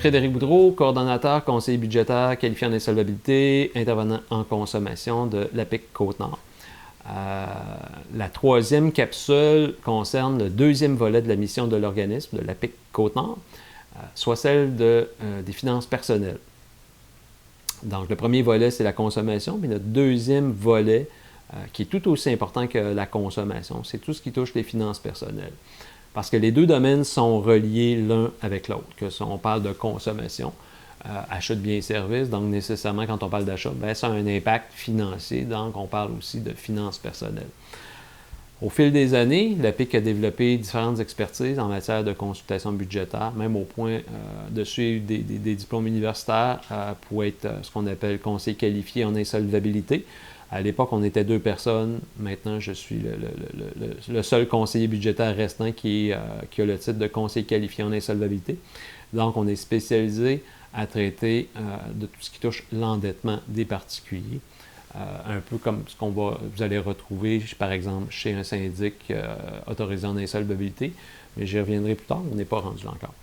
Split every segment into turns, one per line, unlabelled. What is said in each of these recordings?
Frédéric Boudreau, coordonnateur, conseiller budgétaire, qualifié en insolvabilité, intervenant en consommation de l'APIC Côte-Nord. La troisième capsule concerne le deuxième volet de la mission de l'organisme, de l'APIC Côte-Nord, soit celle des finances personnelles. Donc, le premier volet, c'est la consommation, mais notre deuxième volet, qui est tout aussi important que la consommation, c'est tout ce qui touche les finances personnelles. Parce que les deux domaines sont reliés l'un avec l'autre. Que si on parle de consommation, achat de biens et services, donc nécessairement quand on parle d'achat, ça a un impact financier, donc on parle aussi de finances personnelles. Au fil des années, l'APIC a développé différentes expertises en matière de consultation budgétaire, même au point de suivre des diplômes universitaires pour être ce qu'on appelle conseiller qualifié en insolvabilité. À l'époque, on était 2 personnes. Maintenant, je suis le seul conseiller budgétaire restant qui a le titre de conseiller qualifié en insolvabilité. Donc, on est spécialisé à traiter de tout ce qui touche l'endettement des particuliers. Un peu comme ce vous allez retrouver, par exemple, chez un syndic autorisé en insolvabilité. Mais j'y reviendrai plus tard, on n'est pas rendu encore.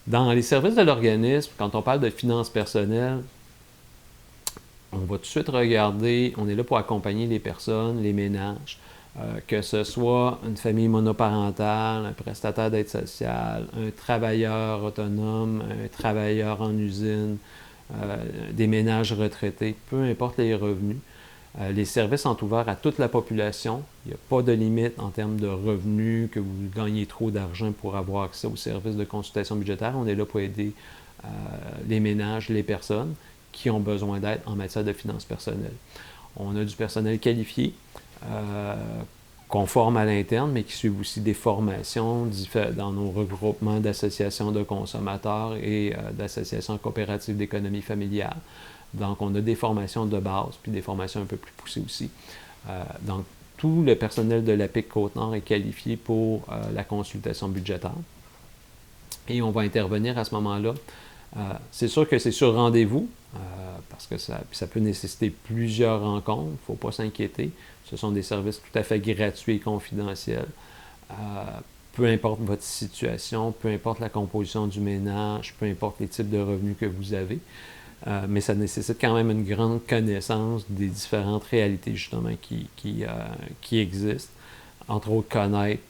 Dans les services de l'organisme, quand on parle de finances personnelles, on va tout de suite regarder, on est là pour accompagner les personnes, les ménages, que ce soit une famille monoparentale, un prestataire d'aide sociale, un travailleur autonome, un travailleur en usine, des ménages retraités, peu importe les revenus. Les services sont ouverts à toute la population. Il n'y a pas de limite en termes de revenus, que vous gagnez trop d'argent pour avoir accès aux services de consultation budgétaire. On est là pour aider les ménages, les personnes qui ont besoin d'aide en matière de finances personnelles. On a du personnel qualifié, qu'on forme à l'interne, mais qui suivent aussi des formations dans nos regroupements d'associations de consommateurs et d'associations coopératives d'économie familiale. Donc, on a des formations de base, puis des formations un peu plus poussées aussi. Donc, tout le personnel de l'APIC Côte-Nord est qualifié pour la consultation budgétaire. Et on va intervenir à ce moment-là. C'est sûr que c'est sur rendez-vous, parce que ça peut nécessiter plusieurs rencontres. Il ne faut pas s'inquiéter. Ce sont des services tout à fait gratuits et confidentiels. Peu importe votre situation, peu importe la composition du ménage, peu importe les types de revenus que vous avez. Mais ça nécessite quand même une grande connaissance des différentes réalités justement qui existent. Entre autres, connaître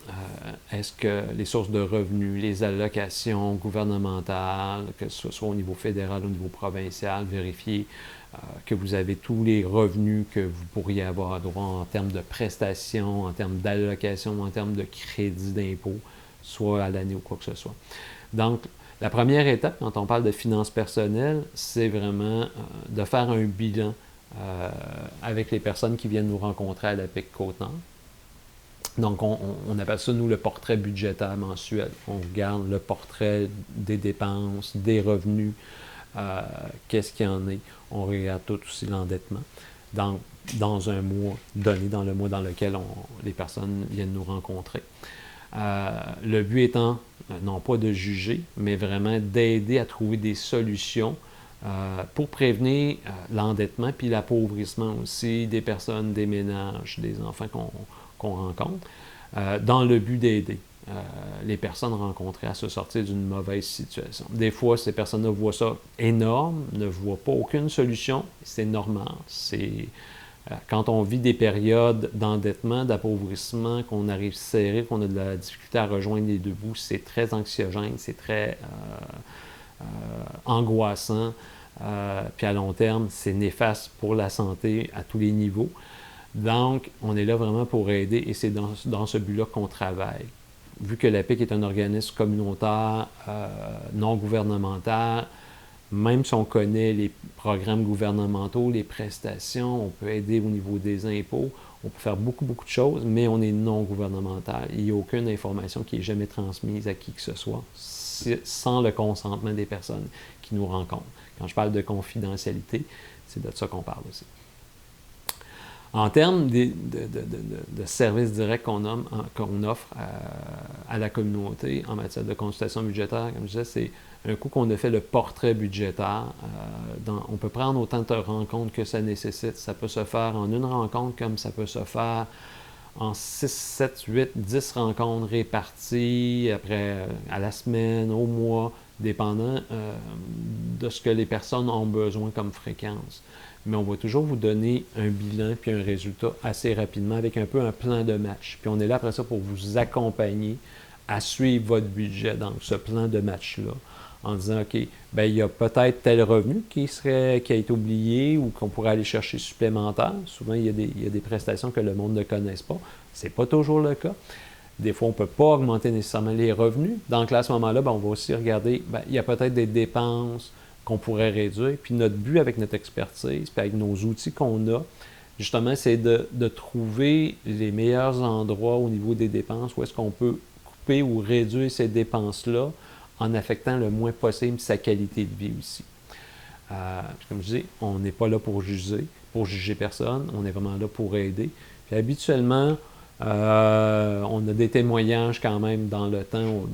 est-ce que les sources de revenus, les allocations gouvernementales, que ce soit au niveau fédéral ou au niveau provincial, vérifier que vous avez tous les revenus que vous pourriez avoir droit en termes de prestations, en termes d'allocations, en termes de crédit d'impôt, soit à l'année ou quoi que ce soit. Donc, la première étape, quand on parle de finances personnelles, c'est vraiment de faire un bilan avec les personnes qui viennent nous rencontrer à l'APIC Côte-Nord. Donc, on appelle ça, nous, le portrait budgétaire mensuel. On regarde le portrait des dépenses, des revenus, qu'est-ce qu'il y en est. On regarde tout aussi l'endettement. Donc, dans un mois donné, dans le mois dans lequel les personnes viennent nous rencontrer. Le but étant, non pas de juger, mais vraiment d'aider à trouver des solutions pour prévenir l'endettement puis l'appauvrissement aussi des personnes, des ménages, des enfants qu'on rencontre, dans le but d'aider les personnes rencontrées à se sortir d'une mauvaise situation. Des fois, ces personnes-là voient ça énorme, ne voient pas aucune solution, c'est normal. Quand on vit des périodes d'endettement, d'appauvrissement, qu'on arrive serré, qu'on a de la difficulté à rejoindre les deux bouts, c'est très anxiogène, c'est très angoissant. Puis à long terme, c'est néfaste pour la santé à tous les niveaux. Donc, on est là vraiment pour aider et c'est dans ce but-là qu'on travaille. Vu que l'APIC est un organisme communautaire, non gouvernemental, même si on connaît les programmes gouvernementaux, les prestations, on peut aider au niveau des impôts, on peut faire beaucoup de choses, mais on est non gouvernemental. Il n'y a aucune information qui est jamais transmise à qui que ce soit sans le consentement des personnes qui nous rencontrent. Quand je parle de confidentialité, c'est de ça qu'on parle aussi. En termes de services directs qu'on offre à la communauté en matière de consultation budgétaire, comme je disais, c'est un coup qu'on a fait le portrait budgétaire. On peut prendre autant de rencontres que ça nécessite. Ça peut se faire en une rencontre comme ça peut se faire en 6, 7, 8, 10 rencontres réparties après à la semaine, au mois. dépendant de ce que les personnes ont besoin comme fréquence. Mais on va toujours vous donner un bilan puis un résultat assez rapidement avec un peu un plan de match. Puis on est là après ça pour vous accompagner à suivre votre budget dans ce plan de match-là, en disant, OK, bien, il y a peut-être tel revenu qui a été oublié ou qu'on pourrait aller chercher supplémentaire. Souvent, il y a des prestations que le monde ne connaisse pas. Ce n'est pas toujours le cas. Des fois, on ne peut pas augmenter nécessairement les revenus. Donc, là, à ce moment-là, bien, on va aussi regarder, bien, il y a peut-être des dépenses qu'on pourrait réduire. Puis notre but avec notre expertise, puis avec nos outils qu'on a, justement, c'est de trouver les meilleurs endroits au niveau des dépenses où est-ce qu'on peut couper ou réduire ces dépenses-là en affectant le moins possible sa qualité de vie aussi. Comme je dis, on n'est pas là pour juger personne, on est vraiment là pour aider. Puis habituellement, on a des témoignages quand même dans le temps.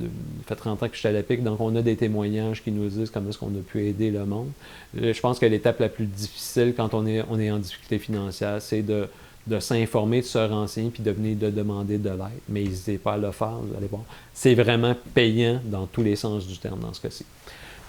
Ça fait 30 ans que je suis à l'EPIC, donc on a des témoignages qui nous disent comment est-ce qu'on a pu aider le monde. Je pense que l'étape la plus difficile quand on est en difficulté financière, c'est de s'informer, de se renseigner, puis de venir de demander de l'aide. Mais n'hésitez pas à le faire, vous allez voir. C'est vraiment payant dans tous les sens du terme dans ce cas-ci.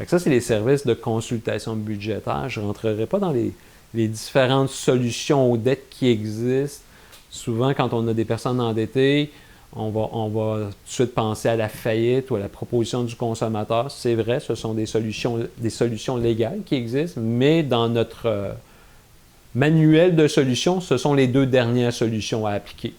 Ça, c'est les services de consultation budgétaire. Je ne rentrerai pas dans les différentes solutions aux dettes qui existent. Souvent, quand on a des personnes endettées, on va tout de suite penser à la faillite ou à la proposition du consommateur. C'est vrai, ce sont des solutions légales qui existent, mais dans notre manuel de solutions, ce sont les 2 dernières solutions à appliquer.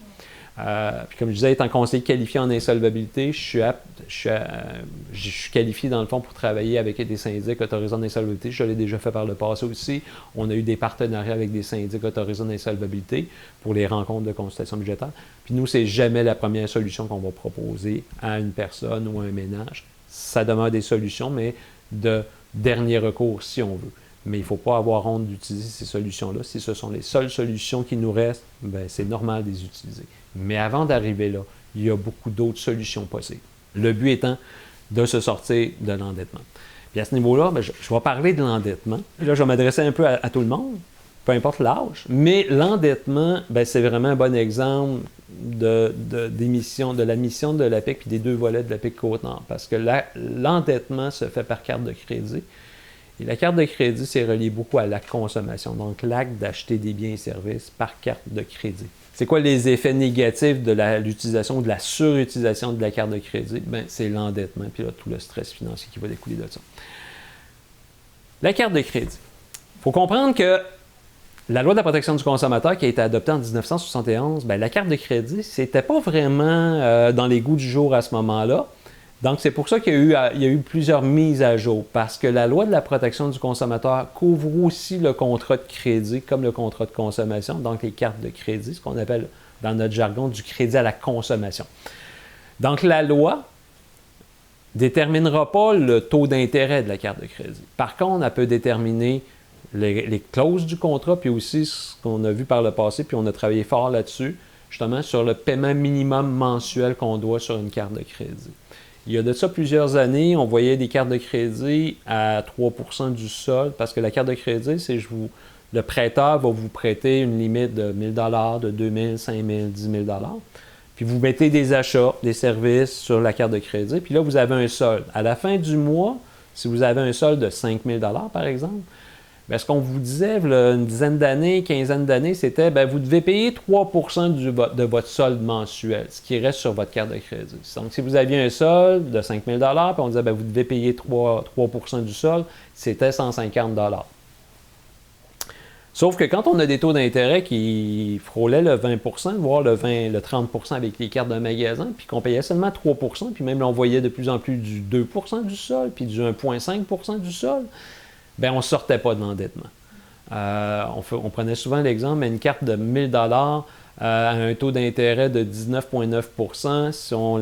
Puis comme je disais, étant conseiller qualifié en insolvabilité, je suis qualifié dans le fond pour travailler avec des syndics autorisés en insolvabilité. Je l'ai déjà fait par le passé aussi. On a eu des partenariats avec des syndics autorisés en insolvabilité pour les rencontres de consultation budgétaire. Puis nous, c'est jamais la première solution qu'on va proposer à une personne ou à un ménage. Ça demeure des solutions, mais de dernier recours si on veut. Mais il ne faut pas avoir honte d'utiliser ces solutions-là. Si ce sont les seules solutions qui nous restent, bien, c'est normal de les utiliser. Mais avant d'arriver là, il y a beaucoup d'autres solutions possibles. Le but étant de se sortir de l'endettement. Puis à ce niveau-là, bien, je vais parler de l'endettement. Là, je vais m'adresser un peu à tout le monde, peu importe l'âge. Mais l'endettement, bien, c'est vraiment un bon exemple de la mission de l'APIC puis des 2 volets de l'APIC Côte-Nord. Parce que l'endettement se fait par carte de crédit. Et la carte de crédit, c'est relié beaucoup à la consommation, donc l'acte d'acheter des biens et services par carte de crédit. C'est quoi les effets négatifs de l'utilisation ou de la surutilisation de la carte de crédit? Bien, c'est l'endettement, puis là, tout le stress financier qui va découler de ça. La carte de crédit. Il faut comprendre que la loi de la protection du consommateur qui a été adoptée en 1971, bien, la carte de crédit, c'était pas vraiment dans les goûts du jour à ce moment-là. Donc, c'est pour ça qu'il y a eu plusieurs mises à jour, parce que la loi de la protection du consommateur couvre aussi le contrat de crédit comme le contrat de consommation, donc les cartes de crédit, ce qu'on appelle dans notre jargon du crédit à la consommation. Donc, la loi ne déterminera pas le taux d'intérêt de la carte de crédit. Par contre, elle peut déterminer les clauses du contrat, puis aussi ce qu'on a vu par le passé, puis on a travaillé fort là-dessus, justement sur le paiement minimum mensuel qu'on doit sur une carte de crédit. Il y a de ça plusieurs années, on voyait des cartes de crédit à 3 % du solde, parce que la carte de crédit, c'est le prêteur va vous prêter une limite de 1 000 de 2 000 5 000 10 000 puis vous mettez des achats, des services sur la carte de crédit, puis là, vous avez un solde. À la fin du mois, si vous avez un solde de 5 000 par exemple, bien, ce qu'on vous disait là, une dizaine d'années, quinzaine d'années, c'était bien, vous devez payer 3 % de votre solde mensuel, ce qui reste sur votre carte de crédit. Donc, si vous aviez un solde de 5 000 puis on disait bien, vous devez payer 3 % du solde, c'était 150 $. Sauf que quand on a des taux d'intérêt qui frôlaient le 20 %, voire le 30 % avec les cartes de magasin, puis qu'on payait seulement 3 %, puis même là, on voyait de plus en plus du 2 % du solde, puis du 1,5 % du solde, bien, on ne sortait pas de l'endettement. On prenait souvent l'exemple, mais une carte de 1 000 $ à un taux d'intérêt de 19,9 %, si on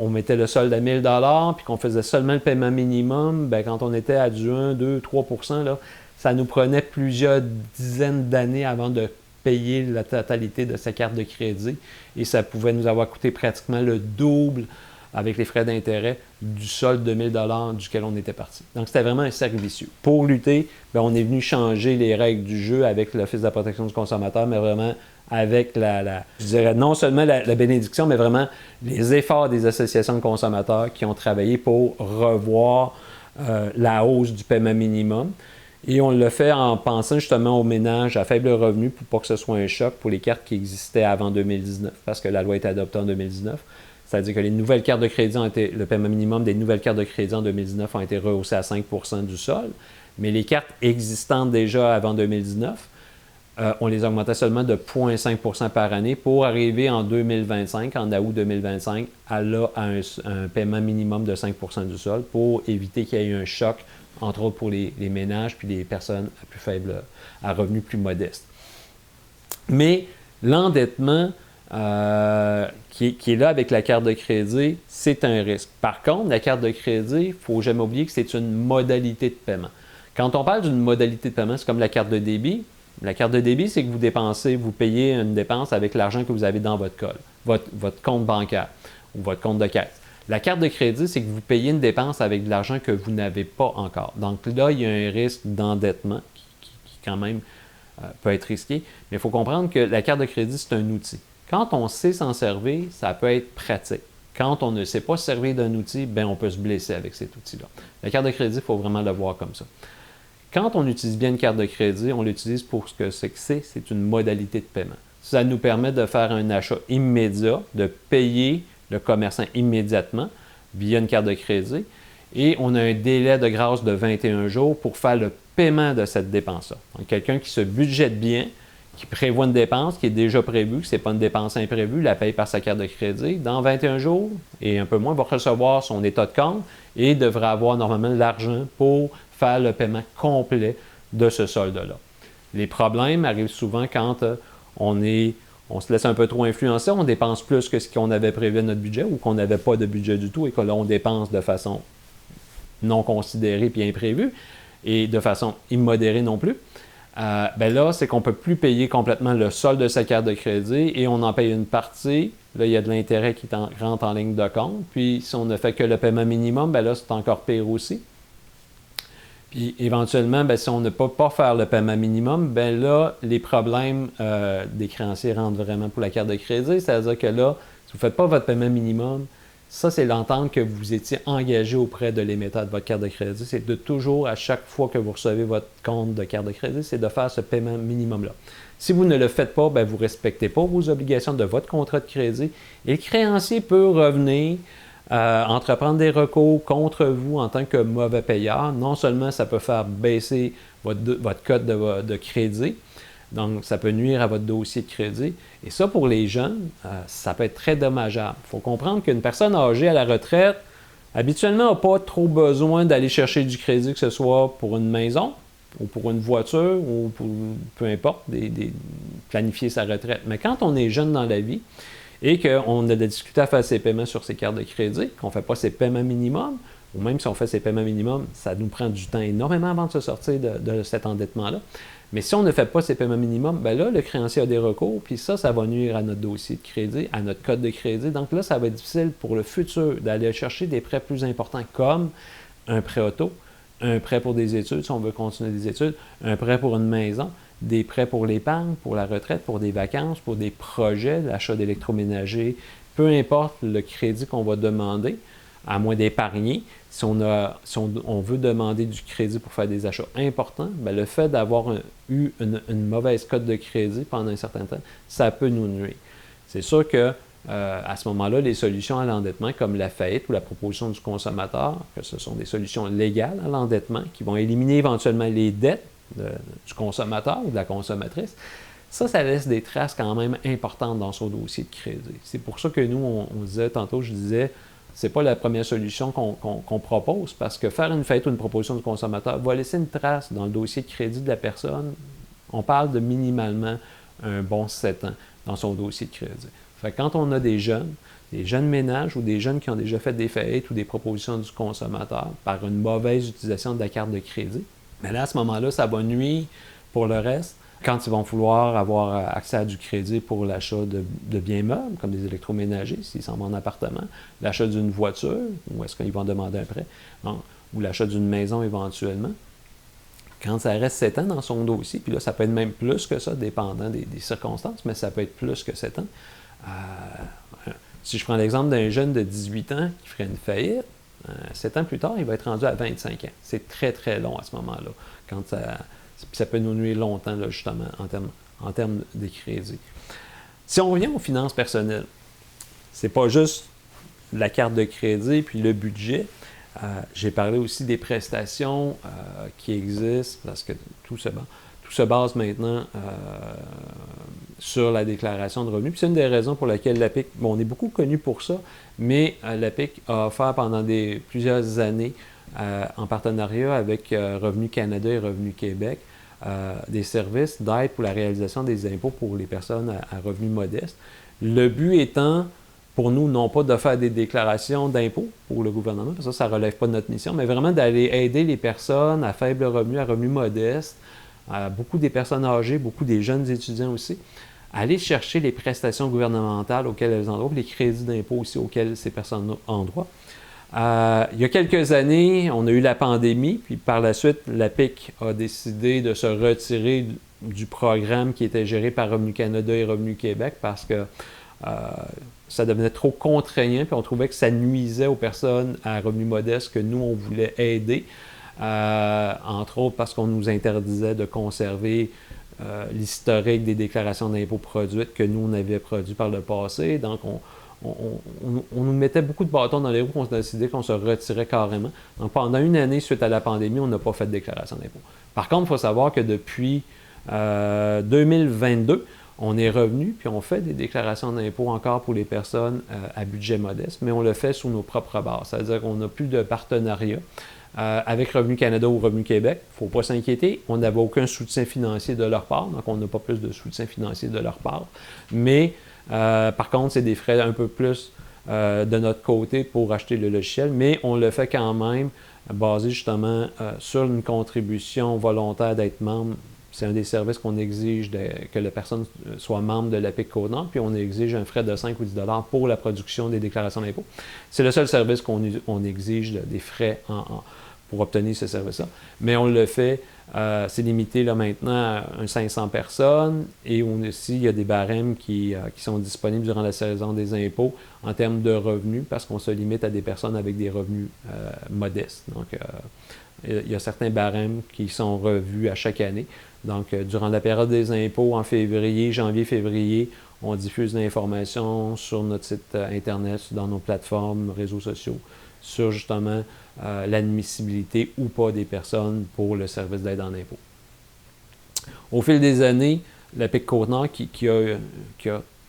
mettait le solde à 1 000 $ puis qu'on faisait seulement le paiement minimum, bien, quand on était à du 1, 2, 3 %, là, ça nous prenait plusieurs dizaines d'années avant de payer la totalité de sa carte de crédit et ça pouvait nous avoir coûté pratiquement le double avec les frais d'intérêt du solde de 1 000 $ duquel on était parti. Donc, c'était vraiment un cercle vicieux. Pour lutter, bien, on est venu changer les règles du jeu avec l'Office de la protection du consommateur, mais vraiment avec je dirais non seulement la bénédiction, mais vraiment les efforts des associations de consommateurs qui ont travaillé pour revoir la hausse du paiement minimum. Et on l'a fait en pensant justement aux ménages à faible revenu pour pas que ce soit un choc pour les cartes qui existaient avant 2019, parce que la loi a été adoptée en 2019. C'est-à-dire que les nouvelles cartes de crédit le paiement minimum des nouvelles cartes de crédit en 2019 ont été rehaussé à 5 % du sol, mais les cartes existantes déjà avant 2019, on les augmentait seulement de 0,5 % par année pour arriver en 2025, en août 2025, à un paiement minimum de 5 % du sol pour éviter qu'il y ait un choc, entre autres pour les ménages puis les personnes à plus faible, à revenus plus modestes. Mais l'endettement qui est là avec la carte de crédit, c'est un risque. Par contre, la carte de crédit, il ne faut jamais oublier que c'est une modalité de paiement. Quand on parle d'une modalité de paiement, c'est comme la carte de débit. La carte de débit, c'est que vous payez une dépense avec l'argent que vous avez dans votre col, votre compte bancaire ou votre compte de caisse. La carte de crédit, c'est que vous payez une dépense avec de l'argent que vous n'avez pas encore. Donc là, il y a un risque d'endettement qui quand même peut être risqué. Mais il faut comprendre que la carte de crédit, c'est un outil. Quand on sait s'en servir, ça peut être pratique. Quand on ne sait pas se servir d'un outil, bien, on peut se blesser avec cet outil-là. La carte de crédit, il faut vraiment le voir comme ça. Quand on utilise bien une carte de crédit, on l'utilise pour ce que c'est une modalité de paiement. Ça nous permet de faire un achat immédiat, de payer le commerçant immédiatement via une carte de crédit, et on a un délai de grâce de 21 jours pour faire le paiement de cette dépense-là. Donc, quelqu'un qui se budgète bien, qui prévoit une dépense qui est déjà prévue, que ce n'est pas une dépense imprévue, la paye par sa carte de crédit, dans 21 jours et un peu moins, va recevoir son état de compte et devra avoir normalement l'argent pour faire le paiement complet de ce solde-là. Les problèmes arrivent souvent quand on se laisse un peu trop influencer, on dépense plus que ce qu'on avait prévu à notre budget ou qu'on n'avait pas de budget du tout et que là, on dépense de façon non considérée puis imprévue et de façon immodérée non plus. Là, c'est qu'on ne peut plus payer complètement le solde de sa carte de crédit et on en paye une partie. Là, il y a de l'intérêt qui rentre en ligne de compte. Puis, si on ne fait que le paiement minimum, là, c'est encore pire aussi. Puis, éventuellement, si on ne peut pas faire le paiement minimum, là, les problèmes des créanciers rentrent vraiment pour la carte de crédit. C'est-à-dire que là, si vous ne faites pas votre paiement minimum, ça, c'est l'entente que vous étiez engagé auprès de l'émetteur de votre carte de crédit. C'est de toujours, à chaque fois que vous recevez votre compte de carte de crédit, c'est de faire ce paiement minimum-là. Si vous ne le faites pas, vous ne respectez pas vos obligations de votre contrat de crédit et le créancier peut revenir, entreprendre des recours contre vous en tant que mauvais payeur. Non seulement ça peut faire baisser votre cote de crédit, donc ça peut nuire à votre dossier de crédit. Et ça, pour les jeunes, ça peut être très dommageable. Il faut comprendre qu'une personne âgée à la retraite, habituellement, n'a pas trop besoin d'aller chercher du crédit, que ce soit pour une maison ou pour une voiture ou pour, peu importe, planifier sa retraite. Mais quand on est jeune dans la vie et qu'on a de la difficulté à faire ses paiements sur ses cartes de crédit, qu'on ne fait pas ses paiements minimums, ou même si on fait ses paiements minimums, ça nous prend du temps énormément avant de se sortir de cet endettement-là. Mais si on ne fait pas ces paiements minimums, là, le créancier a des recours, puis ça va nuire à notre dossier de crédit, à notre code de crédit. Donc là, ça va être difficile pour le futur d'aller chercher des prêts plus importants comme un prêt auto, un prêt pour des études, si on veut continuer des études, un prêt pour une maison, des prêts pour l'épargne, pour la retraite, pour des vacances, pour des projets, l'achat d'électroménager, peu importe le crédit qu'on va demander, à moins d'épargner. Si on veut demander du crédit pour faire des achats importants, le fait d'avoir eu une mauvaise cote de crédit pendant un certain temps, ça peut nous nuire. C'est sûr que à ce moment-là, les solutions à l'endettement, comme la faillite ou la proposition du consommateur, que ce sont des solutions légales à l'endettement qui vont éliminer éventuellement les dettes du consommateur ou de la consommatrice, ça laisse des traces quand même importantes dans son dossier de crédit. C'est pour ça que nous, on disait tantôt, je disais, ce n'est pas la première solution qu'on propose, parce que faire une faillite ou une proposition du consommateur va laisser une trace dans le dossier de crédit de la personne. On parle de minimalement un bon 7 ans dans son dossier de crédit. Fait que quand on a des jeunes ménages ou des jeunes qui ont déjà fait des faillites ou des propositions du consommateur par une mauvaise utilisation de la carte de crédit, mais là, à ce moment-là, ça va nuire pour le reste. Quand ils vont vouloir avoir accès à du crédit pour l'achat de biens meubles, comme des électroménagers, s'ils s'en vont en appartement, l'achat d'une voiture, ou est-ce qu'ils vont demander un prêt, ou l'achat d'une maison éventuellement. quand ça reste 7 ans dans son dossier, puis là, ça peut être même plus que ça, dépendant des circonstances, mais ça peut être plus que 7 ans. Si je prends l'exemple d'un jeune de 18 ans qui ferait une faillite, 7 ans plus tard, il va être rendu à 25 ans. C'est très, très long à ce moment-là. Ça peut nous nuire longtemps, là, justement, en termes de crédit. Si on revient aux finances personnelles, c'est pas juste la carte de crédit puis le budget. J'ai parlé aussi des prestations qui existent parce que tout se base maintenant sur la déclaration de revenus. Puis c'est une des raisons pour lesquelles l'APIC, on est beaucoup connu pour ça, mais l'APIC a offert pendant plusieurs années, en partenariat avec Revenu Canada et Revenu Québec, des services d'aide pour la réalisation des impôts pour les personnes à revenus modestes. Le but étant, pour nous, non pas de faire des déclarations d'impôts pour le gouvernement, parce que ça ne relève pas de notre mission, mais vraiment d'aller aider les personnes à faible revenu, à revenus modestes, beaucoup des personnes âgées, beaucoup des jeunes étudiants aussi, aller chercher les prestations gouvernementales auxquelles elles ont droit, les crédits d'impôt aussi auxquels ces personnes ont droit. Il y a quelques années, on a eu la pandémie, puis par la suite, l'APIC a décidé de se retirer du programme qui était géré par Revenu Canada et Revenu Québec parce que ça devenait trop contraignant, puis on trouvait que ça nuisait aux personnes à revenus modestes que nous, on voulait aider, entre autres parce qu'on nous interdisait de conserver l'historique des déclarations d'impôts produites que nous, on avait produit par le passé. Donc, on nous mettait beaucoup de bâtons dans les roues, on a décidé qu'on se retirait carrément. Donc, pendant une année, suite à la pandémie, on n'a pas fait de déclaration d'impôts. Par contre, il faut savoir que depuis 2022, on est revenu, puis on fait des déclarations d'impôts encore pour les personnes à budget modeste, mais on le fait sous nos propres bases. C'est-à-dire qu'on n'a plus de partenariat avec Revenu Canada ou Revenu Québec. Il ne faut pas s'inquiéter, on n'avait aucun soutien financier de leur part, donc on n'a pas plus de soutien financier de leur part. Mais par contre, c'est des frais un peu plus de notre côté pour acheter le logiciel, mais on le fait quand même basé justement sur une contribution volontaire d'être membre. C'est un des services qu'on exige que la personne soit membre de l'APIC Côte-Nord, puis on exige un frais de 5 ou 10 $ pour la production des déclarations d'impôts. C'est le seul service qu'on exige des frais pour obtenir ce service-là. Mais on le fait, c'est limité là, maintenant à 500 personnes, et aussi il y a des barèmes qui sont disponibles durant la saison des impôts en termes de revenus, parce qu'on se limite à des personnes avec des revenus modestes. Donc, il y a certains barèmes qui sont revus à chaque année. Donc, durant la période des impôts, en janvier-février, on diffuse l'information sur notre site Internet, dans nos plateformes, réseaux sociaux, sur justement l'admissibilité ou pas des personnes pour le service d'aide en impôts. Au fil des années, l'APIC Côte-Nord, qui a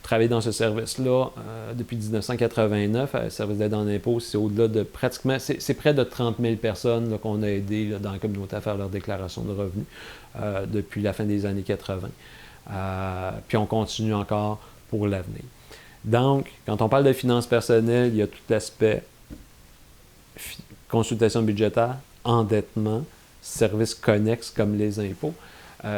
travaillé dans ce service-là depuis 1989, le service d'aide en impôts, c'est au-delà de pratiquement, c'est près de 30 000 personnes qu'on a aidées dans la communauté à faire leur déclaration de revenus depuis la fin des années 80. Puis on continue encore pour l'avenir. Donc, quand on parle de finances personnelles, il y a tout l'aspect consultation budgétaire, endettement, services connexes comme les impôts.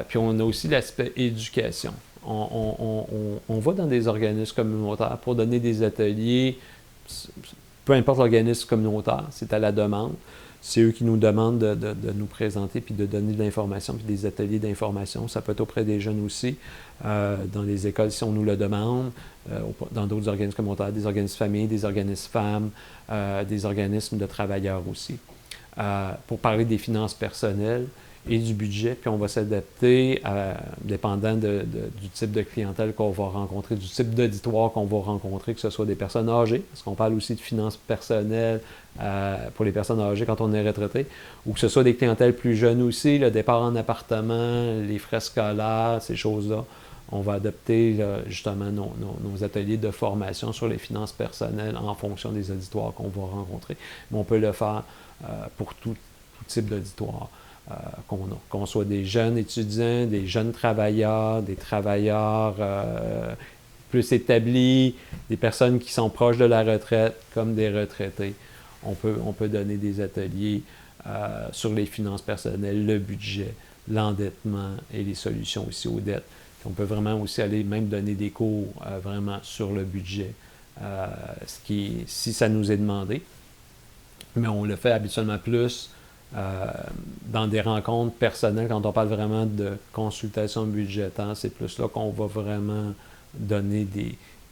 Puis on a aussi l'aspect éducation. On va dans des organismes communautaires pour donner des ateliers, peu importe l'organisme communautaire, c'est à la demande. C'est eux qui nous demandent de nous présenter puis de donner de l'information, puis des ateliers d'information. Ça peut être auprès des jeunes aussi, dans les écoles si on nous le demande, dans d'autres organismes communautaires, des organismes familles, des organismes femmes, des organismes de travailleurs aussi. Pour parler des finances personnelles et du budget, puis on va s'adapter dépendant du type de clientèle qu'on va rencontrer, du type d'auditoire qu'on va rencontrer, que ce soit des personnes âgées, parce qu'on parle aussi de finances personnelles pour les personnes âgées quand on est retraité, ou que ce soit des clientèles plus jeunes aussi, le départ en appartement, les frais scolaires, ces choses-là. On va adapter justement nos ateliers de formation sur les finances personnelles en fonction des auditoires qu'on va rencontrer. Mais on peut le faire pour tout type d'auditoire. Qu'on soit des jeunes étudiants, des jeunes travailleurs, des travailleurs plus établis, des personnes qui sont proches de la retraite, comme des retraités. On peut donner des ateliers sur les finances personnelles, le budget, l'endettement et les solutions aussi aux dettes. Puis on peut vraiment aussi aller même donner des cours vraiment sur le budget, si ça nous est demandé. Mais on le fait habituellement plus dans des rencontres personnelles, quand on parle vraiment de consultation budgétaire, c'est plus là qu'on va vraiment donner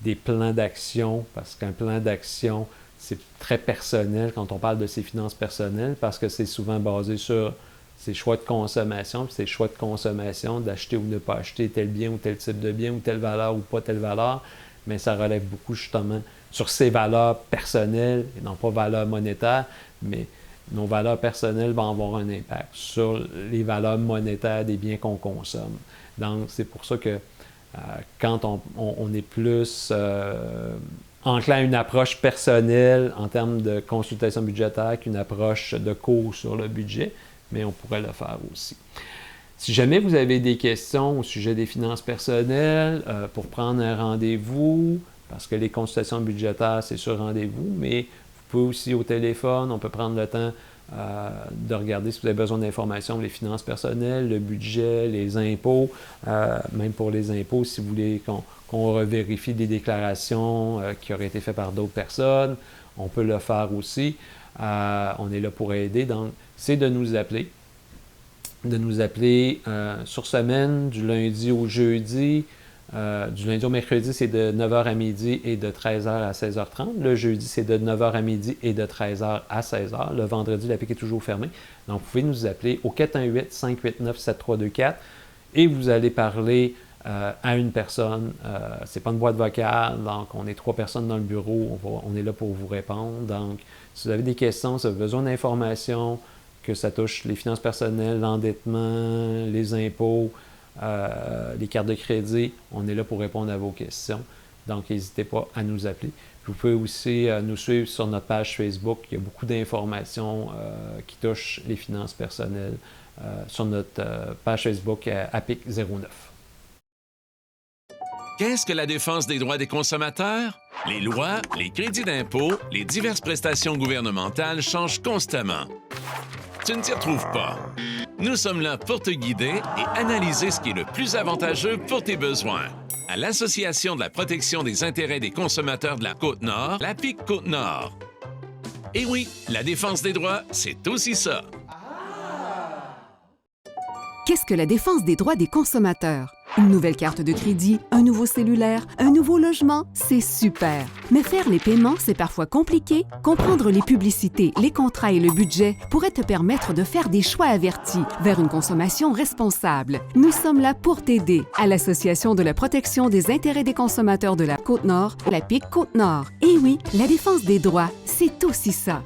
des plans d'action, parce qu'un plan d'action, c'est très personnel quand on parle de ses finances personnelles, parce que c'est souvent basé sur ses choix de consommation, puis ses choix de consommation, d'acheter ou ne pas acheter tel bien ou tel type de bien, ou telle valeur ou pas telle valeur, mais ça relève beaucoup justement sur ses valeurs personnelles, et non pas valeurs monétaires, mais nos valeurs personnelles vont avoir un impact sur les valeurs monétaires des biens qu'on consomme. Donc, c'est pour ça que quand on est plus enclin à une approche personnelle en termes de consultation budgétaire qu'une approche de cours sur le budget, mais on pourrait le faire aussi. Si jamais vous avez des questions au sujet des finances personnelles, pour prendre un rendez-vous, parce que les consultations budgétaires, c'est sur rendez-vous, mais vous pouvez aussi au téléphone, on peut prendre le temps de regarder si vous avez besoin d'informations, les finances personnelles, le budget, les impôts, même pour les impôts, si vous voulez qu'on revérifie des déclarations qui auraient été faites par d'autres personnes, on peut le faire aussi. On est là pour aider, donc c'est de nous appeler. Sur semaine, du lundi au jeudi. Du lundi au mercredi, c'est de 9h à midi et de 13h à 16h30. Le jeudi, c'est de 9h à midi et de 13h à 16h. Le vendredi, la PIC est toujours fermée. Donc, vous pouvez nous appeler au 418-589-7324 et vous allez parler à une personne. Ce n'est pas une boîte vocale, donc on est 3 personnes dans le bureau. On est là pour vous répondre. Donc, si vous avez des questions, si vous avez besoin d'informations, que ça touche les finances personnelles, l'endettement, les impôts, les cartes de crédit, on est là pour répondre à vos questions. Donc, n'hésitez pas à nous appeler. Vous pouvez aussi nous suivre sur notre page Facebook. Il y a beaucoup d'informations qui touchent les finances personnelles sur notre page Facebook APIC09.
Qu'est-ce que la défense des droits des consommateurs? Les lois, les crédits d'impôt, les diverses prestations gouvernementales changent constamment. Tu ne t'y retrouves pas. Nous sommes là pour te guider et analyser ce qui est le plus avantageux pour tes besoins. À l'Association de la protection des intérêts des consommateurs de la Côte-Nord, la PIC Côte-Nord. Et oui, la défense des droits, c'est aussi ça.
Qu'est-ce que la défense des droits des consommateurs? Une nouvelle carte de crédit, un nouveau cellulaire, un nouveau logement, c'est super. Mais faire les paiements, c'est parfois compliqué. Comprendre les publicités, les contrats et le budget pourrait te permettre de faire des choix avertis vers une consommation responsable. Nous sommes là pour t'aider à l'Association de la protection des intérêts des consommateurs de la Côte-Nord, la PIC Côte-Nord. Et oui, la défense des droits, c'est aussi ça.